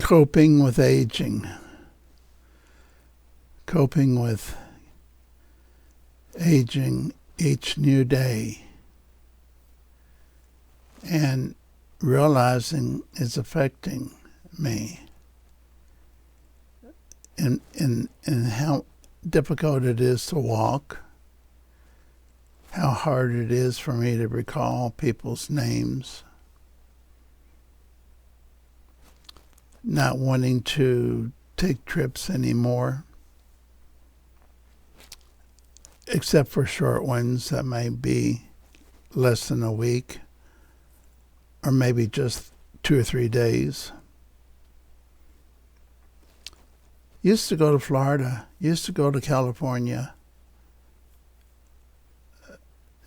Coping with aging. Coping with aging each new day. And realizing it's affecting me. And how difficult it is to walk. How hard it is for me to recall people's names. Not wanting to take trips anymore, except for short ones that may be less than a week, or maybe just 2 or 3 days. Used to go to Florida, used to go to California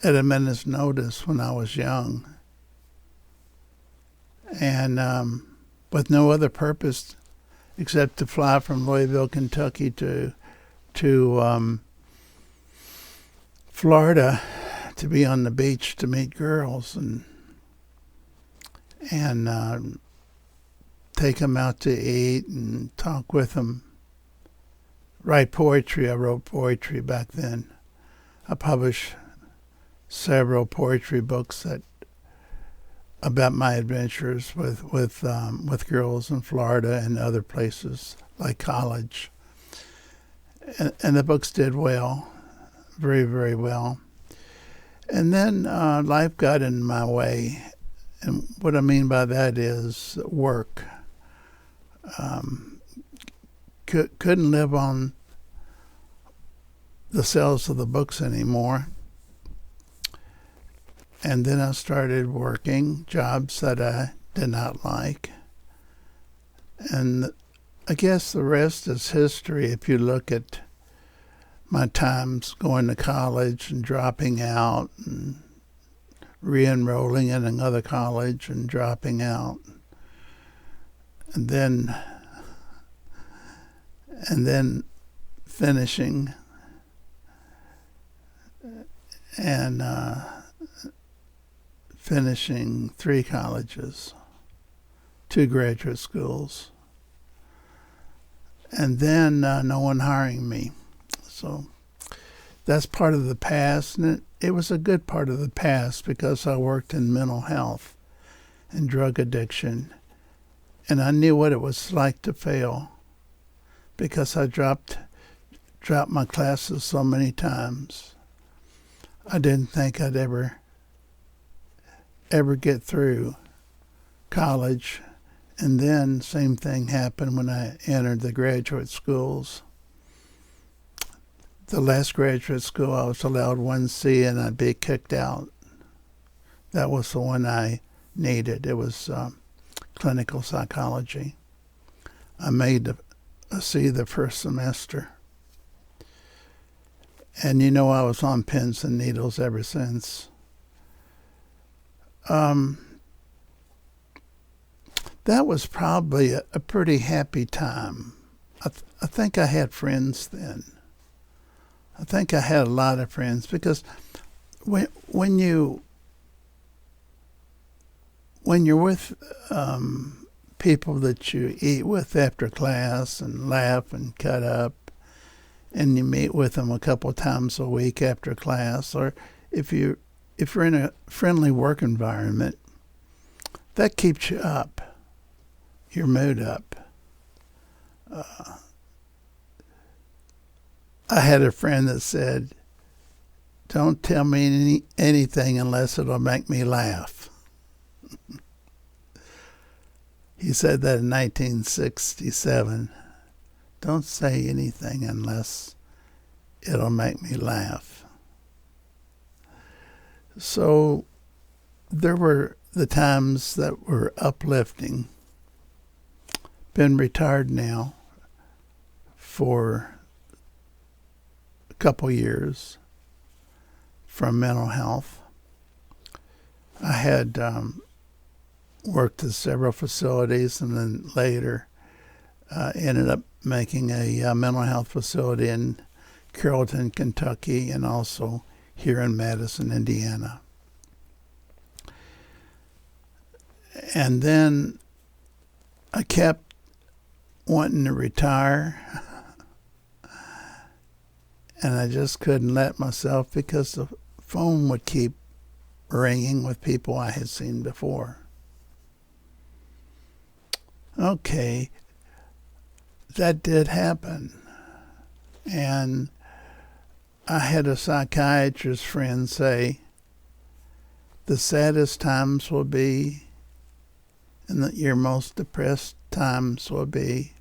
at a minute's notice when I was young. And with no other purpose except to fly from Louisville, Kentucky to Florida to be on the beach to meet girls and take them out to eat and talk with them. Write poetry. I wrote poetry back then. I published several poetry books about my adventures with girls in Florida and other places like college. And the books did well, very, very well. And then life got in my way. And what I mean by that is work. Couldn't live on the sales of the books anymore. And then I started working jobs that I did not like. And I guess the rest is history if you look at my times going to college and dropping out and re-enrolling in another college and dropping out. And then finishing and finishing 3 colleges, 2 graduate schools, and then no one hiring me. So that's part of the past, and it was a good part of the past because I worked in mental health and drug addiction, and I knew what it was like to fail because I dropped my classes so many times. I didn't think I'd ever get through college. And then same thing happened when I entered the graduate schools. The last graduate school I was allowed 1C and I'd be kicked out. That was the one I needed. It was clinical psychology. I made a C the first semester. And I was on pins and needles ever since. That was probably a pretty happy time. I think I had friends then. I think I had a lot of friends because when you're with people that you eat with after class and laugh and cut up, and you meet with them a couple times a week after class, or if you're in a friendly work environment, that keeps you up, your mood up. I had a friend that said, "Don't tell me anything unless it'll make me laugh." He said that in 1967. Don't say anything unless it'll make me laugh. So there were the times that were uplifting. Been retired now for a couple years from mental health. I had worked at several facilities and then later ended up making a mental health facility in Carrollton, Kentucky, and also here in Madison, Indiana. And then I kept wanting to retire, and I just couldn't let myself because the phone would keep ringing with people I had seen before. Okay, that did happen. And I had a psychiatrist friend say, the saddest times will be, and your most depressed times will be,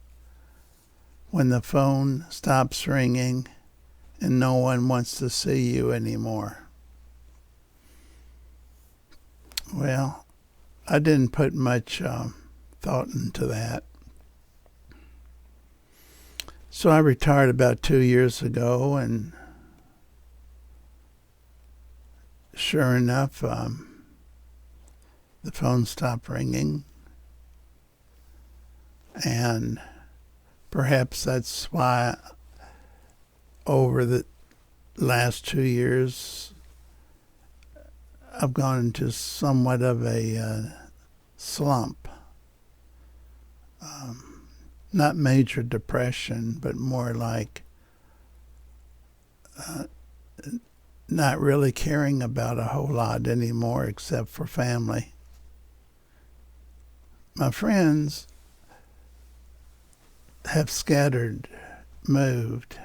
when the phone stops ringing and no one wants to see you anymore. Well, I didn't put much thought into that. So I retired about 2 years ago, and sure enough, the phone stopped ringing. And perhaps that's why over the last 2 years I've gone into somewhat of a slump. Not major depression, but more like not really caring about a whole lot anymore except for family. My friends have scattered, moved.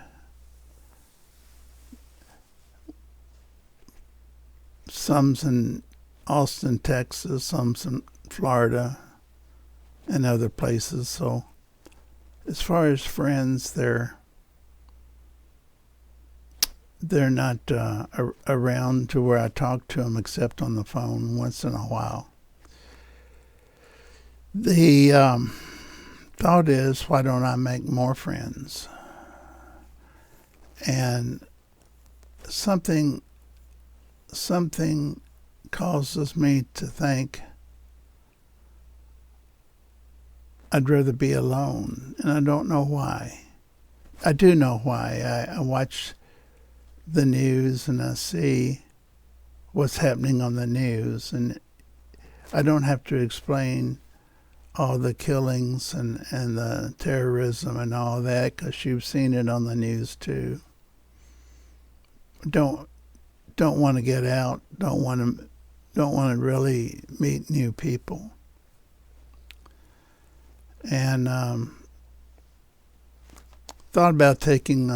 Some's in Austin, Texas, some's in Florida and other places. So as far as friends, they're not around to where I talk to them except on the phone once in a while. The thought is, why don't I make more friends? And something causes me to think I'd rather be alone, and I don't know why. I do know why. I watch the news and I see what's happening on the news, and I don't have to explain all the killings and the terrorism and all that, because you've seen it on the news too. Don't want to get out. Don't want to really meet new people. And thought about taking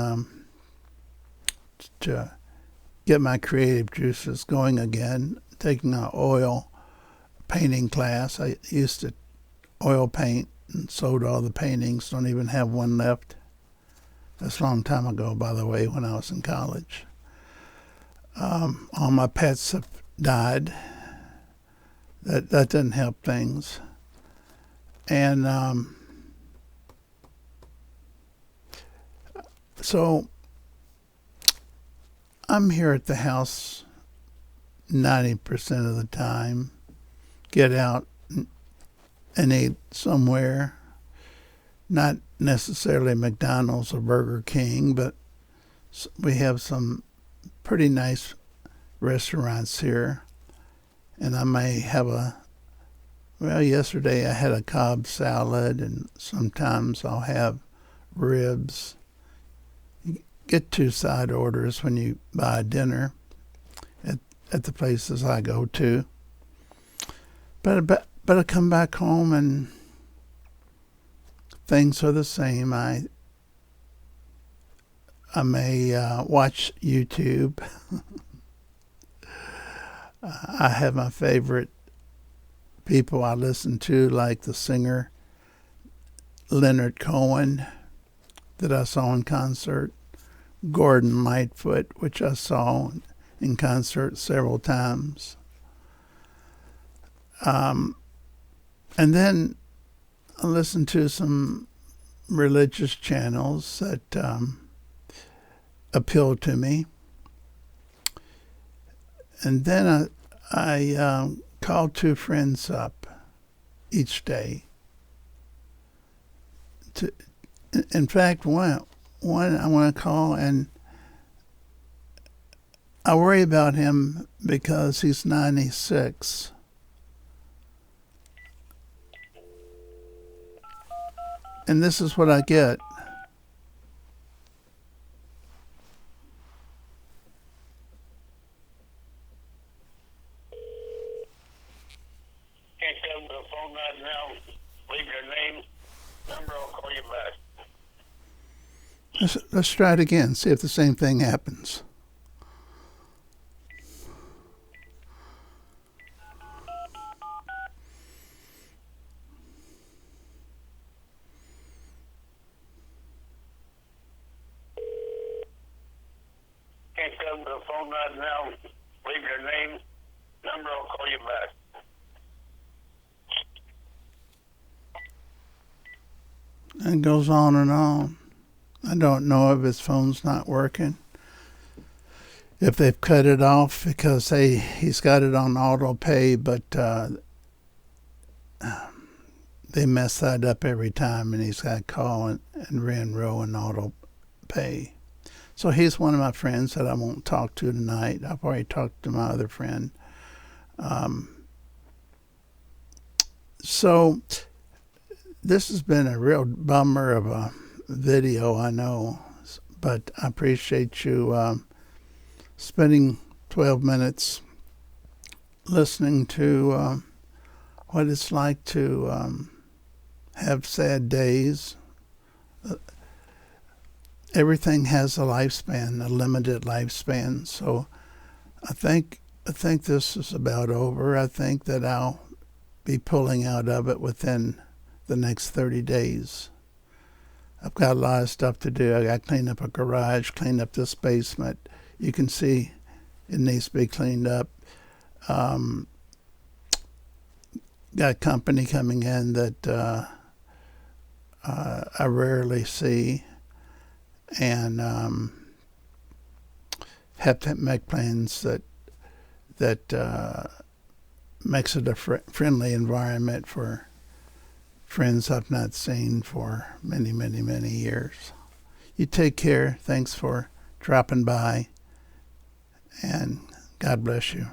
to get my creative juices going again, taking an oil painting class. I used to oil paint and sold all the paintings. Don't even have one left. That's a long time ago, by the way, when I was in college. All my pets have died. That doesn't help things. And so I'm here at the house 90% of the time. Get out and eat somewhere. Not necessarily McDonald's or Burger King, but we have some pretty nice restaurants here. And I may have yesterday I had a Cobb salad, and sometimes I'll have ribs. You get 2 side orders when you buy dinner at the places I go to. But I come back home and things are the same. I may watch YouTube. I have my favorite people I listen to, like the singer Leonard Cohen that I saw in concert, Gordon Lightfoot, which I saw in concert several times. And then I listen to some religious channels that appeal to me. And then I call 2 friends up each day. In fact, one I want to call, and I worry about him because he's 96. And this is what I get. Can't tell me the phone right now. Leave your name, number, I'll call you back. Let's try it again. See if the same thing happens. Can't tell me the phone right now. Leave your name, number, I'll call you back. And it goes on and on. I don't know if his phone's not working. If they've cut it off because he's got it on auto pay, but they mess that up every time, and he's got to call and re-enroll in auto pay. So he's one of my friends that I won't talk to tonight. I've already talked to my other friend. So this has been a real bummer of a video, I know, but I appreciate you spending 12 minutes listening to what it's like to have sad days. Everything has a lifespan, a limited lifespan. So I think this is about over. I think that I'll be pulling out of it within the next 30 days. I've got a lot of stuff to do. I got to clean up a garage, clean up this basement. You can see it needs to be cleaned up. Got a company coming in that I rarely see, and have to make plans that makes it a friendly environment for friends I've not seen for many, many, many years. You take care. Thanks for dropping by, and God bless you.